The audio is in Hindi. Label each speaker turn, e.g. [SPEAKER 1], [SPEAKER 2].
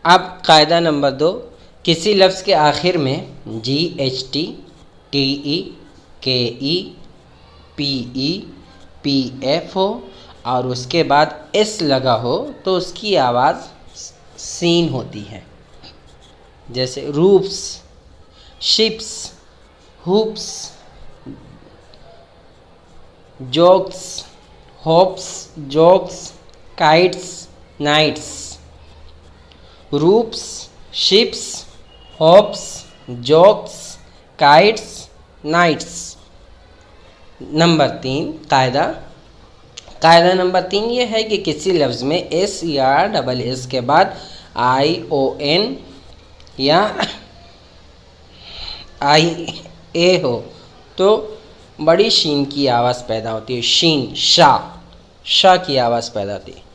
[SPEAKER 1] अब कायदा नंबर 2, किसी लफ्ज़ के आखिर में GHT, TE, KE, PE, PF हो और उसके बाद S लगा हो तो उसकी आवाज़ सीन होती है। जैसे roofs, ships, hoops, jokes, hopes, jokes, kites, nights. Roofs, ships, hopes, jokes, kites, nights. Number 3 कायदा नंबर 3 ये है कि किसी लफ्ज़ में S या डबल S के बाद ION या IA हो तो बड़ी शीन की आवाज़ पैदा होती है। शीन, शाह की आवाज़ पैदा होती है।